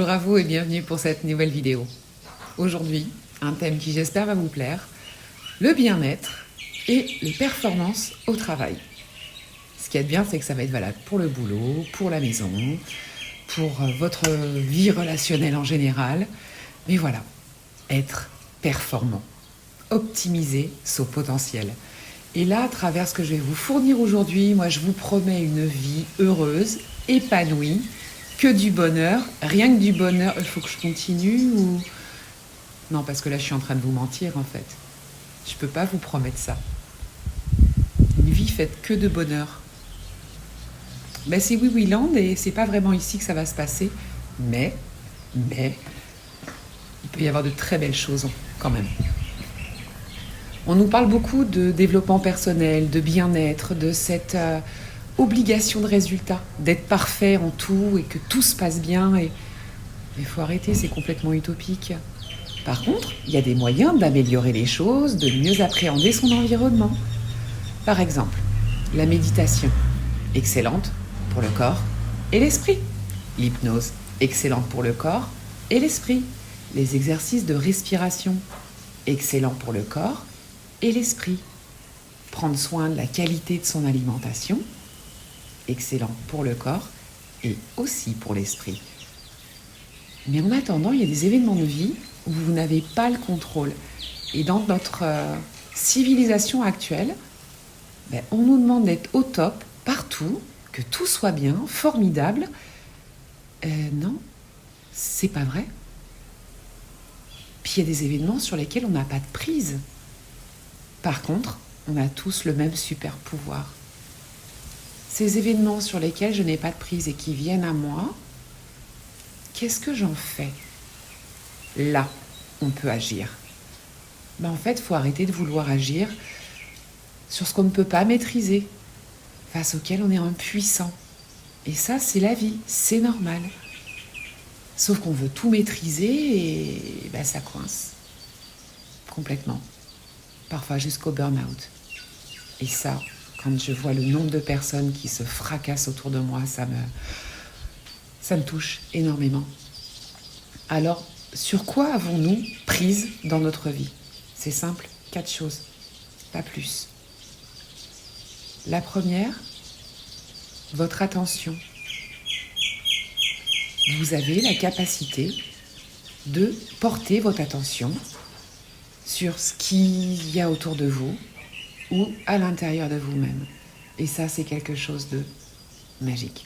Bravo et bienvenue pour cette nouvelle vidéo. Aujourd'hui, un thème qui j'espère va vous plaire, le bien-être et les performances au travail. Ce qui est bien, c'est que ça va être valable pour le boulot, pour la maison, pour votre vie relationnelle en général. Mais voilà, être performant, optimiser son potentiel. Et là, à travers ce que je vais vous fournir aujourd'hui, moi je vous promets une vie heureuse, épanouie, que du bonheur, rien que du bonheur. Il faut que je continue ou... Non, parce que là je suis en train de vous mentir en fait. Je peux pas vous promettre ça. Une vie faite que de bonheur. Ben c'est Oui Oui Land et c'est pas vraiment ici que ça va se passer. Mais, il peut y avoir de très belles choses quand même. On nous parle beaucoup de développement personnel, de bien-être, de cette obligation de résultat, d'être parfait en tout et que tout se passe bien. Et il faut arrêter, c'est complètement utopique. Par contre, il y a des moyens d'améliorer les choses, de mieux appréhender son environnement. Par exemple, la méditation, excellente pour le corps et l'esprit. L'hypnose, excellente pour le corps et l'esprit. Les exercices de respiration, excellents pour le corps et l'esprit. Prendre soin de la qualité de son alimentation, excellent pour le corps et aussi pour l'esprit. Mais en attendant, il y a des événements de vie où vous n'avez pas le contrôle. Et dans notre civilisation actuelle, on nous demande d'être au top, partout, que tout soit bien, formidable. Non, c'est pas vrai. Puis il y a des événements sur lesquels on n'a pas de prise. Par contre, on a tous le même super pouvoir. Ces événements sur lesquels je n'ai pas de prise et qui viennent à moi, qu'est-ce que j'en fais ? Là, on peut agir. En fait, il faut arrêter de vouloir agir sur ce qu'on ne peut pas maîtriser, face auquel on est impuissant. Et ça, c'est la vie, c'est normal. Sauf qu'on veut tout maîtriser et ça coince. Complètement. Parfois jusqu'au burn-out. Et ça, quand je vois le nombre de personnes qui se fracassent autour de moi, ça me touche énormément. Alors, sur quoi avons-nous prise dans notre vie ? C'est simple, 4 choses, pas plus. La première, votre attention. Vous avez la capacité de porter votre attention sur ce qu'il y a autour de vous ou à l'intérieur de vous-même. Et ça, c'est quelque chose de magique.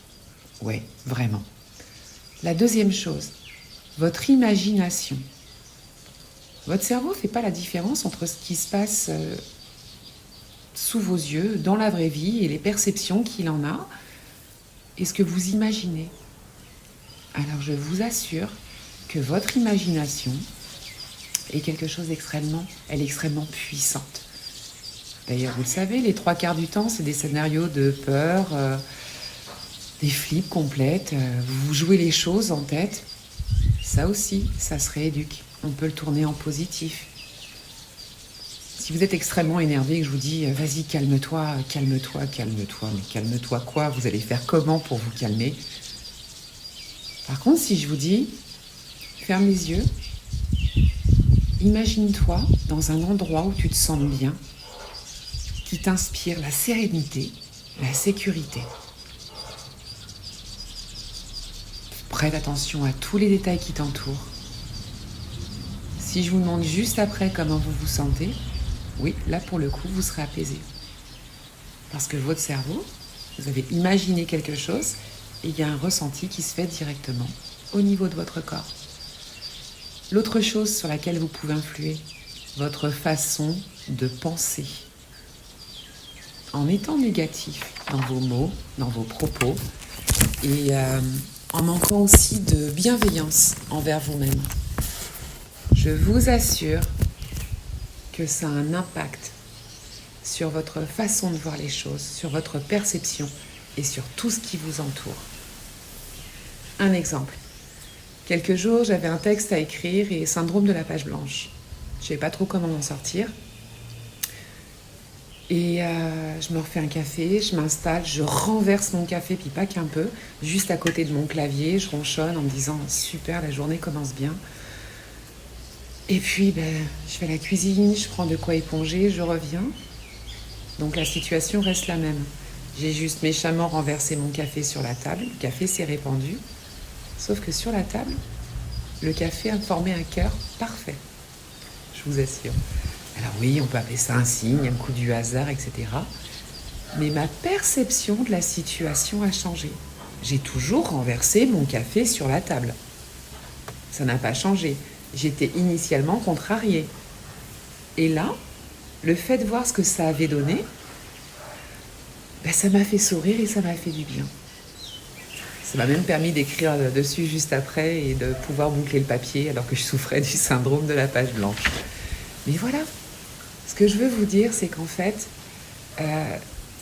Ouais, vraiment. La deuxième chose, votre imagination. Votre cerveau ne fait pas la différence entre ce qui se passe sous vos yeux, dans la vraie vie, et les perceptions qu'il en a, et ce que vous imaginez. Alors je vous assure que votre imagination est quelque chose d'extrêmement puissante. D'ailleurs, vous le savez, les 3/4 du temps, c'est des scénarios de peur, des flips complètes. Vous jouez les choses en tête. Ça aussi, ça se rééduque. On peut le tourner en positif. Si vous êtes extrêmement énervé et que je vous dis « Vas-y, calme-toi », mais calme-toi quoi ? Vous allez faire comment pour vous calmer ? Par contre, si je vous dis « Ferme les yeux », imagine-toi dans un endroit où tu te sens bien, qui t'inspire la sérénité, la sécurité. Prête attention à tous les détails qui t'entourent. Si je vous demande juste après comment vous vous sentez, oui, là pour le coup, vous serez apaisé. Parce que votre cerveau, vous avez imaginé quelque chose et il y a un ressenti qui se fait directement au niveau de votre corps. L'autre chose sur laquelle vous pouvez influer, votre façon de penser. En étant négatif dans vos mots, dans vos propos, et en manquant aussi de bienveillance envers vous-même. Je vous assure que ça a un impact sur votre façon de voir les choses, sur votre perception et sur tout ce qui vous entoure. Un exemple. Quelques jours, j'avais un texte à écrire et syndrome de la page blanche. Je ne savais pas trop comment m'en sortir. Et je me refais un café, je m'installe, je renverse mon café, puis pas qu'un peu, juste à côté de mon clavier, je ronchonne en me disant « Super, la journée commence bien ». Et puis, je fais la cuisine, je prends de quoi éponger, je reviens. Donc la situation reste la même. J'ai juste méchamment renversé mon café sur la table, le café s'est répandu, sauf que sur la table, le café a formé un cœur parfait, je vous assure. Alors oui, on peut appeler ça un signe, un coup du hasard, etc. Mais ma perception de la situation a changé. J'ai toujours renversé mon café sur la table. Ça n'a pas changé. J'étais initialement contrariée. Et là, le fait de voir ce que ça avait donné, ça m'a fait sourire et ça m'a fait du bien. Ça m'a même permis d'écrire dessus juste après et de pouvoir boucler le papier alors que je souffrais du syndrome de la page blanche. Mais voilà. Ce que je veux vous dire, c'est qu'en fait,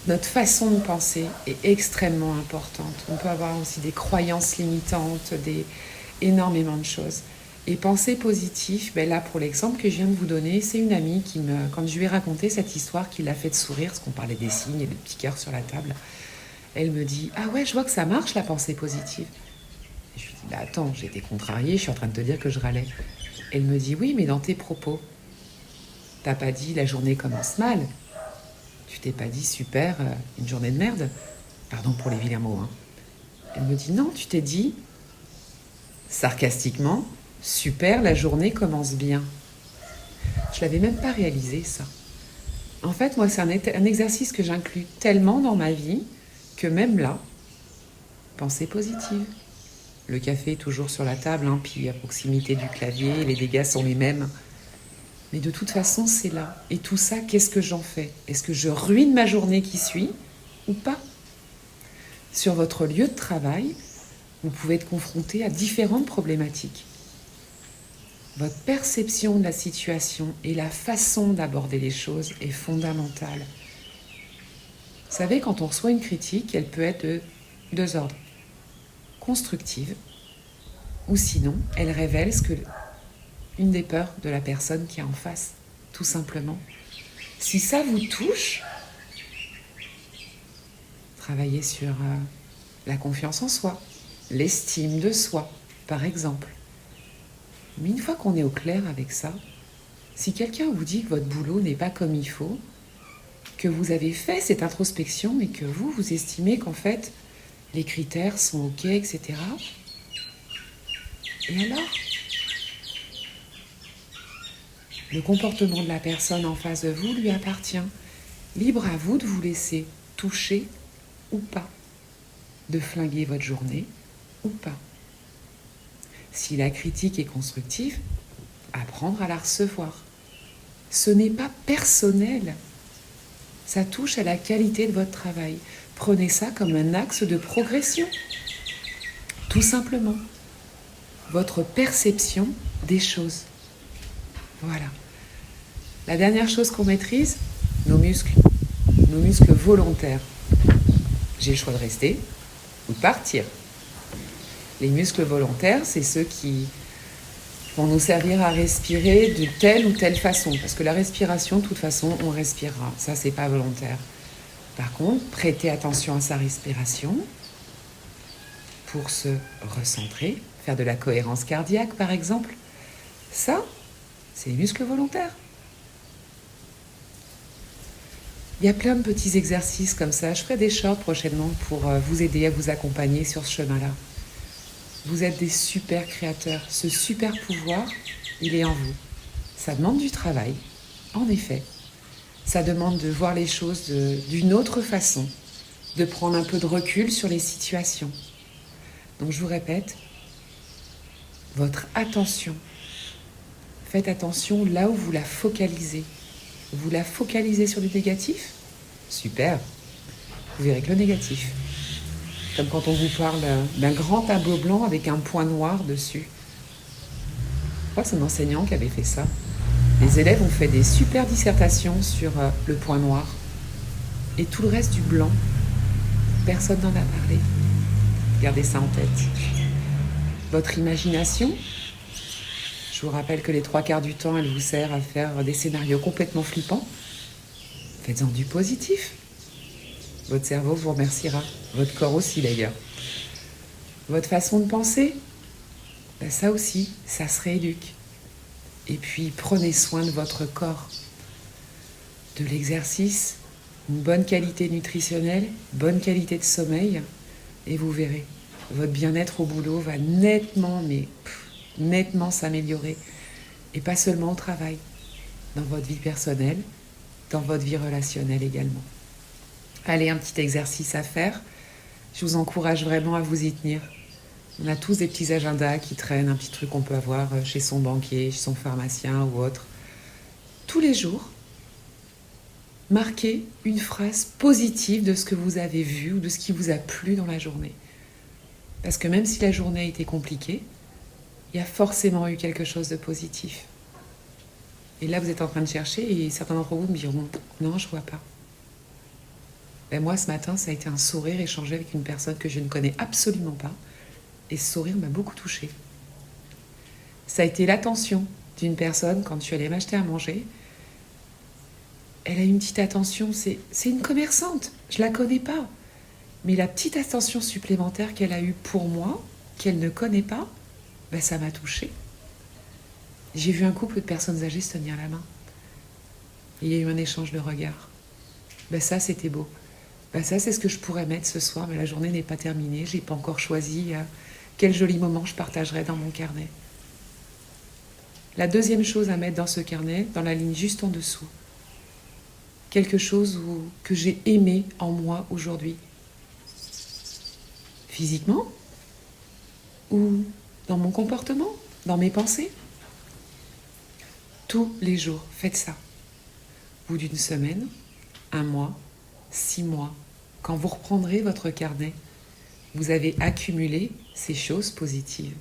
notre façon de penser est extrêmement importante. On peut avoir aussi des croyances limitantes, énormément de choses. Et penser positif, là pour l'exemple que je viens de vous donner, c'est une amie qui quand je lui ai raconté cette histoire qui l'a fait sourire, parce qu'on parlait des signes et des petits cœurs sur la table, elle me dit « Ah ouais, je vois que ça marche la pensée positive ». Et je lui dis « Attends, j'étais contrariée, je suis en train de te dire que je râlais ». Elle me dit « Oui, mais dans tes propos, t'as pas dit la journée commence mal. Tu t'es pas dit super, une journée de merde. Pardon pour les vilains mots. Hein. » Elle me dit non, tu t'es dit sarcastiquement super, la journée commence bien. Je l'avais même pas réalisé ça. En fait, moi, c'est un exercice que j'inclus tellement dans ma vie que même là, pensée positive. Le café est toujours sur la table, puis à proximité du clavier, les dégâts sont les mêmes. Mais de toute façon, c'est là. Et tout ça, qu'est-ce que j'en fais? Est-ce que je ruine ma journée qui suit ou pas? Sur votre lieu de travail, vous pouvez être confronté à différentes problématiques. Votre perception de la situation et la façon d'aborder les choses est fondamentale. Vous savez, quand on reçoit une critique, elle peut être de deux ordres. Constructive, ou sinon, elle révèle une des peurs de la personne qui est en face, tout simplement. Si ça vous touche, travaillez sur la confiance en soi, l'estime de soi, par exemple. Mais une fois qu'on est au clair avec ça, si quelqu'un vous dit que votre boulot n'est pas comme il faut, que vous avez fait cette introspection et que vous estimez qu'en fait, les critères sont OK, etc. Et alors ? Le comportement de la personne en face de vous lui appartient. Libre à vous de vous laisser toucher ou pas, de flinguer votre journée ou pas. Si la critique est constructive, apprendre à la recevoir. Ce n'est pas personnel. Ça touche à la qualité de votre travail. Prenez ça comme un axe de progression. Tout simplement. Votre perception des choses. Voilà. La dernière chose qu'on maîtrise, nos muscles volontaires. J'ai le choix de rester ou de partir. Les muscles volontaires, c'est ceux qui vont nous servir à respirer de telle ou telle façon. Parce que la respiration, de toute façon, on respirera. Ça, c'est pas volontaire. Par contre, prêtez attention à sa respiration pour se recentrer, faire de la cohérence cardiaque, par exemple. Ça, c'est les muscles volontaires. Il y a plein de petits exercices comme ça. Je ferai des shorts prochainement pour vous aider à vous accompagner sur ce chemin-là. Vous êtes des super créateurs. Ce super pouvoir, il est en vous. Ça demande du travail, en effet. Ça demande de voir les choses d'une autre façon, de prendre un peu de recul sur les situations. Donc je vous répète, votre attention. Faites attention là où vous la focalisez. Vous la focalisez sur le négatif? Super. Vous verrez que le négatif. Comme quand on vous parle d'un grand tableau blanc avec un point noir dessus. Je crois que c'est un enseignant qui avait fait ça. Les élèves ont fait des super dissertations sur le point noir. Et tout le reste du blanc, personne n'en a parlé. Gardez ça en tête. Votre imagination, je vous rappelle que les 3/4 du temps, elle vous sert à faire des scénarios complètement flippants. Faites-en du positif. Votre cerveau vous remerciera. Votre corps aussi d'ailleurs. Votre façon de penser, ça aussi, ça se rééduque. Et puis prenez soin de votre corps. De l'exercice, une bonne qualité nutritionnelle, bonne qualité de sommeil, et vous verrez, votre bien-être au boulot va nettement, nettement s'améliorer. Et pas seulement au travail, dans votre vie personnelle, dans votre vie relationnelle également. Allez, un petit exercice à faire. Je vous encourage vraiment à vous y tenir. On a tous des petits agendas qui traînent, un petit truc qu'on peut avoir chez son banquier, chez son pharmacien ou autre. Tous les jours, marquez une phrase positive de ce que vous avez vu ou de ce qui vous a plu dans la journée. Parce que même si la journée a été compliquée, il y a forcément eu quelque chose de positif. Et là, vous êtes en train de chercher et certains d'entre vous me diront « Non, je vois pas ». Ben moi, ce matin, ça a été un sourire échangé avec une personne que je ne connais absolument pas. Et ce sourire m'a beaucoup touchée. Ça a été l'attention d'une personne quand je suis allée m'acheter à manger. Elle a une petite attention, c'est une commerçante, je la connais pas. Mais la petite attention supplémentaire qu'elle a eue pour moi, qu'elle ne connaît pas, ben ça m'a touchée. J'ai vu un couple de personnes âgées se tenir la main. Et il y a eu un échange de regards. Ben ça, c'était beau. Ben ça, c'est ce que je pourrais mettre ce soir, mais la journée n'est pas terminée. Je n'ai pas encore choisi quel joli moment je partagerai dans mon carnet. La deuxième chose à mettre dans ce carnet, dans la ligne juste en dessous, quelque chose que j'ai aimé en moi aujourd'hui. Physiquement ou dans mon comportement, dans mes pensées. Tous les jours, faites ça. Au bout d'une semaine, 1 mois, 6 mois, quand vous reprendrez votre carnet, vous avez accumulé ces choses positives.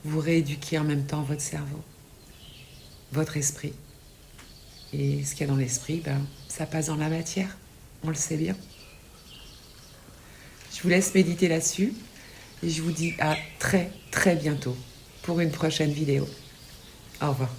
Vous rééduquez en même temps votre cerveau, votre esprit. Et ce qu'il y a dans l'esprit, ça passe dans la matière, on le sait bien. Je vous laisse méditer là-dessus et je vous dis à très très bientôt pour une prochaine vidéo. Au revoir.